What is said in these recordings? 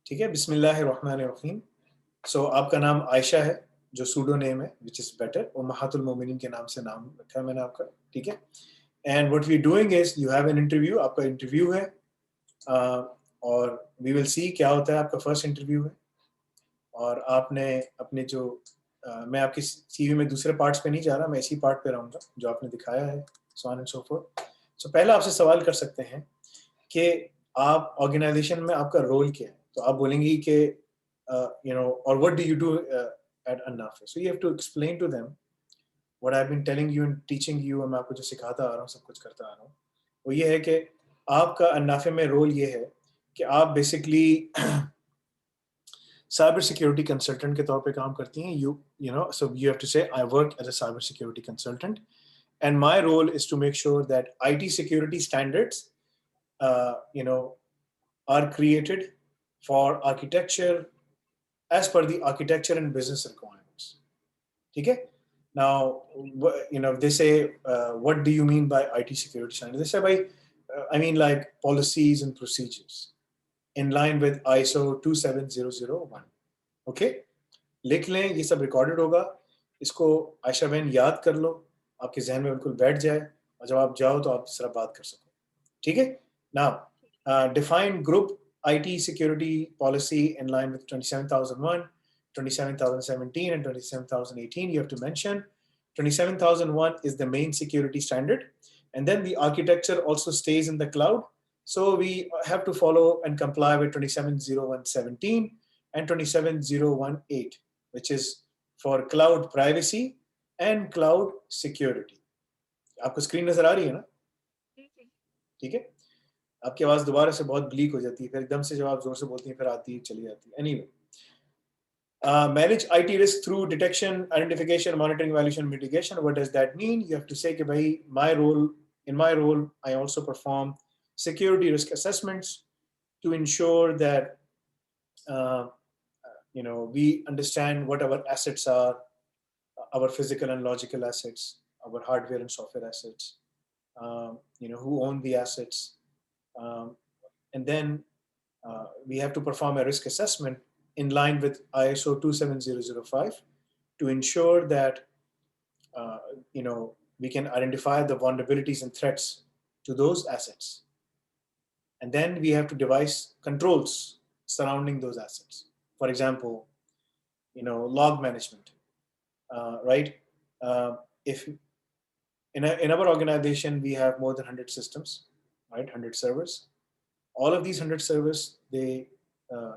ठीक है, बिस्मिल्लाहिर्रहमानिर्रहीम। सो आपका नाम आयशा है, जो सूडो नेम है, विच इज़ बेटर, और महातुल मोमिनीन के नाम से नाम रखा है मैंने आपका, ठीक है। And what we doing is you have an interview, आपका इंटरव्यू है, और वी विल सी क्या होता है। आपका फर्स्ट इंटरव्यू है और आपने अपने जो मैं आपकी सीवी में दूसरे पार्ट्स पे नहीं जा रहा, मैं इसी पार्ट पे रहूँगा जो आपने दिखाया है, so on and so forth. So पहला आपसे सवाल कर सकते हैं कि आप ऑर्गेनाइजेशन में आपका रोल क्या है। तो आप बोलेंगी कि और what do you do at anaphase. So you have to explain to them what I have been telling you and teaching you, और मैं आपको जो सिखाता आ रहा हूँ, सब कुछ करता आ रहा हूँ, वो ये है कि आपका अन्नाफे में रोल ये है कि आप बेसिकली साइबर सिक्योरिटी कंसल्टेंट के तौर पे काम करती हैं। सो you have to say I work as a cyber security consultant, and my role is to make sure that IT security standards, are created for architecture as per the architecture and business requirements. Okay? Now, they say, what do you mean by IT security standards? They say, I mean like policies and procedures in line with ISO 27001. Okay? लिख लें, ये सब recorded होगा, इसको आयशा बहन याद कर लो, आपके जहन में बिल्कुल बैठ जाए, और जब आप जाओ तो आप इस तरह बात कर सको। ठीक है। Now define group IT security policy in line with 27001, 27017 and 27018. You have to mention 27001 is the main security standard, and then the architecture also stays in the cloud, so we have to follow and comply with 27017 and 27018, which is for cloud privacy and cloud security. आपको screen नजर आ रही है ना? ठीक है। आपकी आवाज दोबारा से बहुत ब्लीक हो जाती है, फिर एकदम से जब आप जोर से बोलती हैं फिर आती है, चली जाती है। Anyway, manage IT risk through detection, identification, monitoring, evaluation, mitigation. What does that mean? You have to say कि भाई in my role I also perform security risk assessments to ensure that we understand what our assets are, our physical and logical assets, our hardware and software assets, who own the assets, and then we have to perform a risk assessment in line with ISO 27005 to ensure that we can identify the vulnerabilities and threats to those assets, and then we have to devise controls surrounding those assets. For example, log management, right? If in our organization we have more than 100 systems, right? 100 servers. All of these 100 servers, they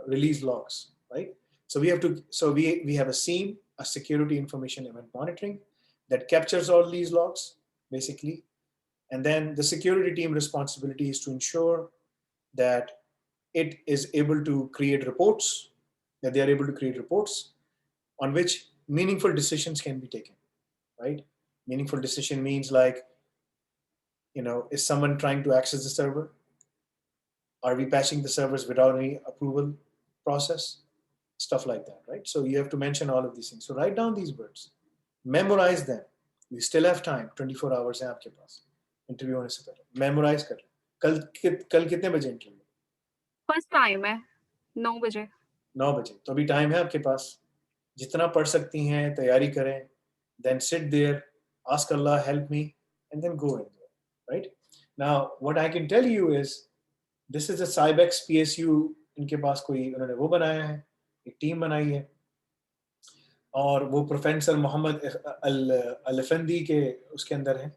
release logs, right? So we have a SIEM, a security information event monitoring, that captures all these logs basically, and then the security team responsibility is to ensure that it is able to create reports, that they are able to create reports on which meaningful decisions can be taken, right? Meaningful decision means like, is someone trying to access the server? Are we patching the servers without any approval process? Stuff like that, right? So you have to mention all of these things. So write down these words, memorize them. You still have time, 24 hours है आपके पास interview होने से पहले। Memorise कर कल कितने बजे interview? First time है 9 बजे। 9 बजे, तो अभी टाइम है आपके पास, जितना पढ़ सकती हैं तैयारी करें, then sit there, ask Allah help me, and then go in there, right? Now what I can tell you is this is a Cybex PSU, इनके पास कोई उन्होंने वो बनाया है, एक टीम बनाई है, और वो प्रोफेसर मोहम्मद अल-अफंदी के उसके अंदर है,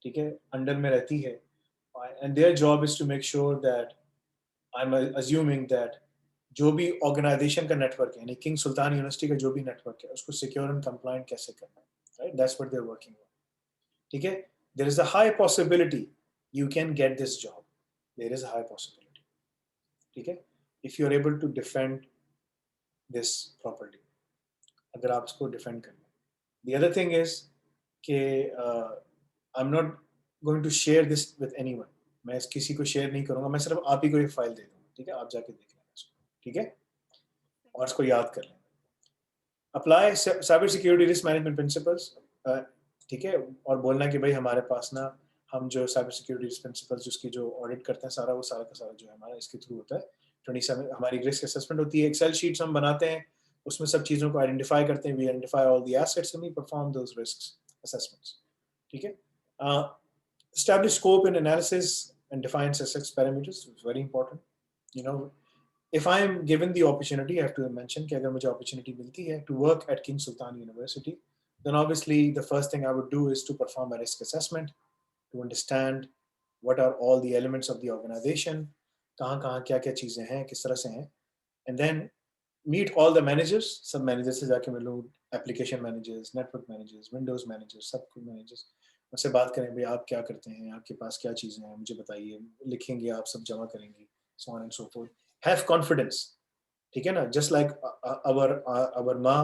ठीक है, अंडर में रहती है, and their job is to make sure that I am assuming that जो भी ऑर्गेनाइजेशन का नेटवर्क है, यानी किंग सुल्तान यूनिवर्सिटी का जो भी नेटवर्क है, उसको सिक्योर एंड कंप्लायंट कैसे करना है, right? That's what they are working on, ठीक है। There is a high possibility you can get this job, there is a high possibility, ठीक है, if you are able to defend this properly, अगर आप इसको डिफेंड कर लें। The other thing is कि I'm not going to share this with anyone. मैं इस किसी को शेयर नहीं करूँगा, मैं सिर्फ आप ही को ये फाइल दे दूँगा, ठीक है? आप जाके देख लेना इसको, ठीक है? और इसको याद कर लेना। Apply cyber security risk management principles, ठीक है? और बोलना कि भाई हमारे पास ना, हम जो साइबर सिक्योरिटी रिस्क प्रिंसिपल्स जिसकी जो ऑडिट करते हैं, सारा वो सारा का सारा जो है हमारा इसके थ्रू होता है, 27 हमारी रिस्क असेसमेंट होती है, एक्सेल शीट्स हम बनाते हैं, उसमें सब चीज़ों को आइडेंटिफाई करते हैं, we identify all the assets and we perform those risk assessments, ठीक है। Establish scope and analysis and define success parameters is very important. You know, if I am given the opportunity, I have to mention कि अगर मुझे opportunity मिलती है to work at King Sultan University, then obviously the first thing I would do is to perform a risk assessment to understand what are all the elements of the organization, कहाँ क्या क्या चीज़ें हैं, किस तरह से हैं, and then meet all the managers, सब managers से जाके मिलूँ, application managers, network managers, Windows managers, सब कुछ managers, उनसे बात करें, भाई आप क्या करते हैं, आपके पास क्या चीज़ें हैं, मुझे बताइए, लिखेंगे आप, सब जमा करेंगे, so on and so forth. Have confidence, ठीक है ना, just like our माँ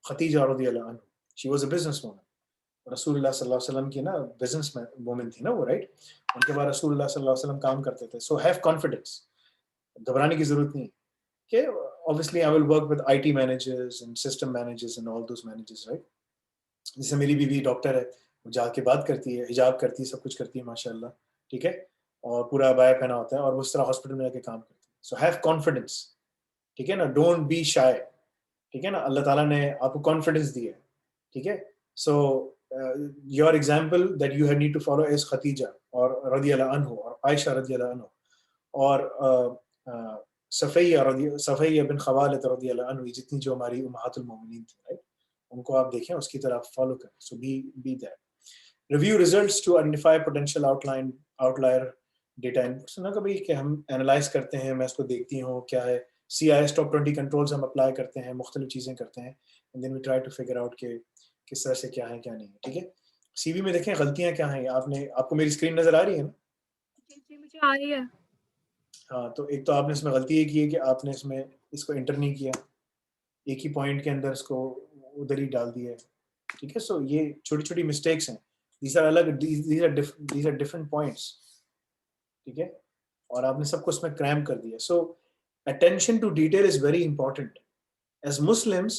खतीजा रज़ियल्लाहु अन्हा, she was a businesswoman. रसूलुल्लाह सल्लल्लाहु अलैहि वसल्लम की ना बिजनेस वुमन थी ना वो, राइट, उनके बाद रसूलुल्लाह सल्लल्लाहु अलैहि वसल्लम काम करते थे, सो हैव कॉन्फिडेंस, घबराने की जरूरत नहीं कि obviously I will work with IT managers and system managers and all those managers, right? जैसे मेरी बीवी डॉक्टर है, वो जाके बात करती है, हिजाब करती है, सब कुछ करती है माशाल्लाह, ठीक है, और पूरा अबाया पहना होता है और वो उस तरह हॉस्पिटल में जाके काम करती है, सो हैव कॉन्फिडेंस, ठीक है ना, डोंट बी शाय, ठीक है ना, अल्लाह ताला ने आपको कॉन्फिडेंस दिया है, ठीक है, so your example that you have need to follow is Khadija और रज़ियल्लाहु अन्हु और आयशा रज़ियल्लाहु अन्हु और सफ़ैया बिन खवालद रज़ियल्लाहु अन्हु, जितनी जो हमारी उम्महातुल मोमिनीन थी, राइट, उनको आप देखें, उसकी तरह आप फॉलो करें, so be that. Review results to identify potential outlier data inputs, ना कभी कि हम एनालाइज करते हैं, मैं इसको देखती हूँ क्या है, CIS टॉप 20 कंट्रोल्स हम अप्लाई करते हैं, मुख्तलिफ चीज़ें करते हैं, and then we try to figure out कि किस तरह से क्या है क्या नहीं है, ठीक है। CV में देखें गलतियाँ क्या हैं, आपको मेरी स्क्रीन नज़र आ रही है ना? जी, जी, मुझे आ रही है। हाँ, तो एक तो आपने इसमें गलती ये की है कि आपने इसमें इसको एंटर नहीं किया, एक ही पॉइंट के अंदर इसको उधर ही डाल दिया है, ठीक है, सो ये छोटी-छोटी मिस्टेक्स हैं, these are different पॉइंट्स, ठीक है, और आपने सब कुछ इसमें क्रैम कर दिया, सो attention to detail is very important. As Muslims,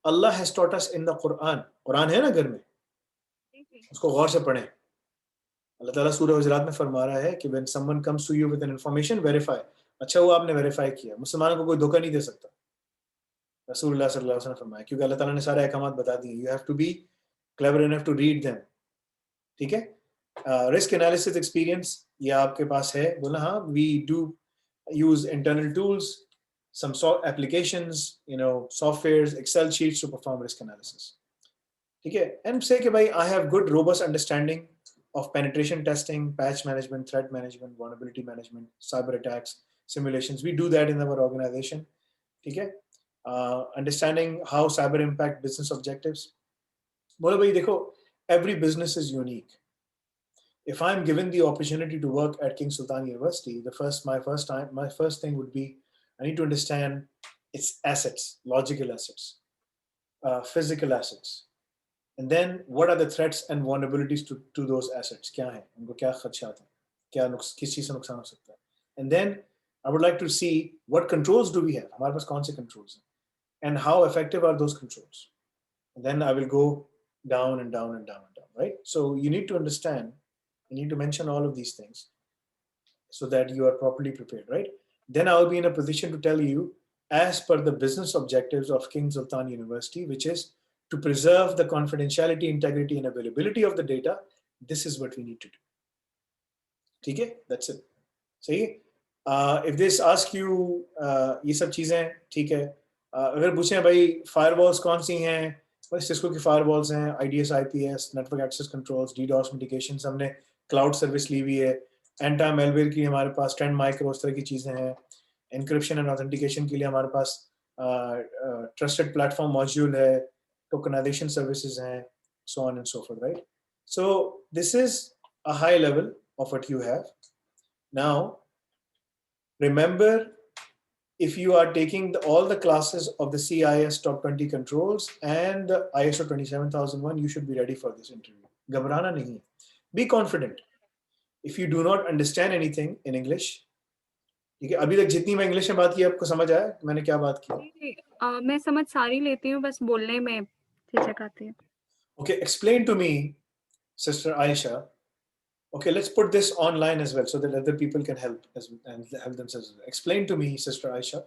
Allah has taught us in the Quran. Quran है ना घर में, जी, जी। उसको गौर से पढ़ें। अल्लाह ताला सूरह हुजरात में फरमा रहा है कि when someone comes to you with an information, verify. अच्छा हुआ आपने वेरीफाई किया, मुसलमानों को कोई धोखा नहीं दे सकता, रसूलुल्लाह सल्लल्लाहु अलैहि वसल्लम ने फरमाया, क्योंकि अल्लाह ताला ने सारे अहकामात बता दिए, you have to be clever enough to read them, ठीक है। रिस्क एनालिसिस एक्सपीरियंस ये आपके पास है, बोला हाँ, we do use internal tools, some applications, softwares, Excel sheets to perform risk analysis. ठीक है, and say कि भाई I have good robust understanding of penetration testing, patch management, threat management, vulnerability management, cyber attacks, simulations. We do that in our organization. ठीक है, understanding how cyber impact business objectives. बोलो भाई देखो, every business is unique. If I'm given the opportunity to work at King Sultan University, my first thing would be I need to understand its assets, logical assets, physical assets, and then what are the threats and vulnerabilities to those assets? क्या हैं, उनको क्या खदशात हैं, किस चीज़ से नुकसान हो सकता है, and then I would like to see what controls do we have, हमारे पास कौन से controls हैं, and how effective are those controls, and then I will go down and down and down and down, right? So you need to understand, you need to mention all of these things so that you are properly prepared, right? Then I will be in a position to tell you, as per the business objectives of King Sultan University, which is to preserve the confidentiality, integrity, and availability of the data. This is what we need to do. Okay, that's it. सही है। If this ask you ये सब चीज़ें, ठीक है, अगर पूछें भाई फायरवॉल्स कौन सी हैं, बस सिस्को की फायरवॉल्स हैं, IDS IPS, network access controls, DDoS mitigation, हमने क्लाउड सर्विस ली हुई है, एंटा मेलवेयर की हमारे पास 10 माइक्रो, उस तरह की चीज़ें हैं, एनक्रिप्शन एंड ऑथेंटिकेशन के लिए हमारे पास ट्रस्टेड प्लेटफॉर्म मॉड्यूल है, टोकनाइजेशन सर्विसेज हैं, so on and so forth, right? So this is a high level of what you have. Now, remember, if you are taking all the classes of the CIS top 20 controls and the ISO 27001, you should be ready for this interview. घबराना नहीं है. Be confident. If you do not understand anything in English, ठीक है, अभी तक जितनी मैं English में बात की आपको समझ आया कि मैंने क्या बात की? जी, जी। मैं समझ सारी लेती हूँ, बस बोलने में झिझक आती है। Okay, explain to me, Sister Aisha, Okay, let's put this online as well so that other people can help and help themselves. Explain to me, Sister Aisha,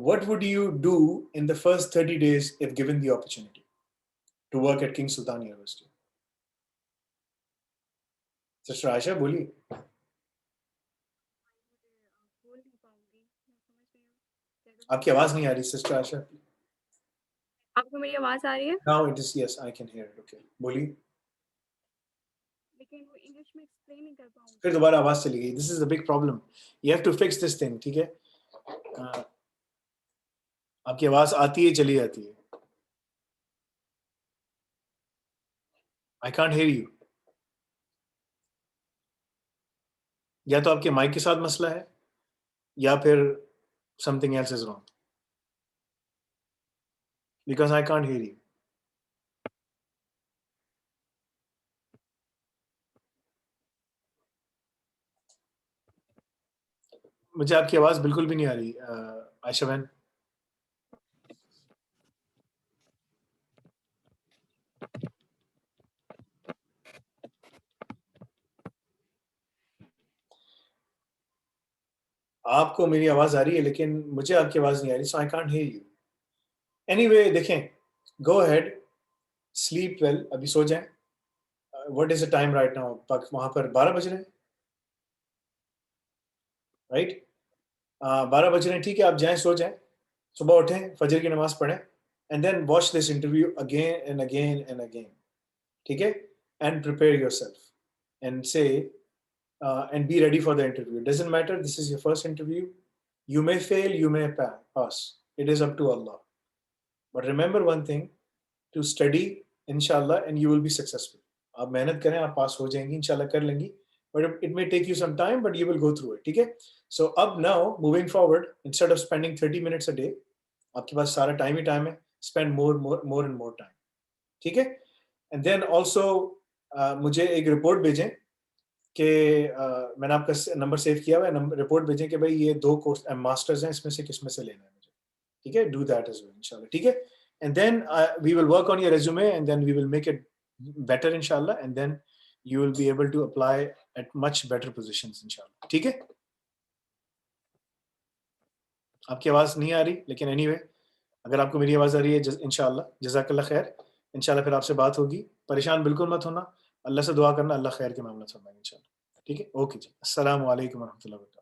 what would you do in the first 30 days if given the opportunity to work at King Sultan University? Sister Aisha, बोलिए. बोल नहीं पाऊंगी, मैं समझ रही हूँ। आपकी आवाज नहीं आ रही, Sister Aisha. आपको मेरी आवाज आ रही है? Now it is, yes, I can hear it. Okay, बोलिए. लेकिन वो इंग्लिश में एक्सप्लेन नहीं कर पाऊंगी। फिर दोबारा आवाज चली गई. This is a big problem. You have to fix this thing. ठीक है? आपकी आवाज आती है, चली जाती है. I can't hear you. या तो आपके माइक के साथ मसला है या फिर something else is wrong. Because I can't hear you. मुझे आपकी आवाज बिल्कुल भी नहीं आ रही, आयशा बहन. आपको मेरी आवाज आ रही है लेकिन मुझे आपकी आवाज नहीं आ रही, so I can't hear you. Anyway, देखें, go ahead, sleep well, अभी सो जाएं. What is the time right now? वहां पर 12 बज रहे हैं, राइट? 12 बज रहे हैं, ठीक है, आप जाएं, सो जाएं, सुबह उठें, फजर की नमाज पढ़ें, and then watch this interview again and again and again, ठीक है? And prepare yourself and say and be ready for the interview. It doesn't matter, this is your first interview. You may fail, you may pass. It is up to Allah. But remember one thing, to study, inshallah, and you will be successful. आप मेहनत करें, आप पास हो जाएंगी, इंशाल्लाह कर लेंगी. But it may take you some time, but you will go through it. ठीक है? So अब now, moving forward, instead of spending 30 minutes a day, आपके पास सारा time ही time है, spend more and more time. ठीक है? And then also मुझे एक रिपोर्ट भेजें कि मैंने आपका नंबर सेव किया हुआ है, रिपोर्ट भेजें कि भाई ये 2 कोर्स मास्टर्स हैं, इसमें से किस में से लेना है मुझे. ठीक है? Do that as well, inshallah. ठीक है? And then we will work on your resume and then we will make it better, inshallah, and then you will be able to apply at much better positions, inshallah. ठीक है? आपकी आवाज नहीं आ रही, लेकिन anyway, अगर आपको मेरी आवाज आ रही है, इंशाल्लाह, जज़ाकल्लाह खैर. इंशाल्लाह फिर आपसे बात होगी. परेशान बिल्कुल मत होना. अल्लाह से दुआ करना, अल्लाह खैर के मामला फरमाएगा, इंशाल्लाह. ठीक है? ओके जी. अस्सलामु अलैकुम व रहमतुल्लाहि व बरकातहू.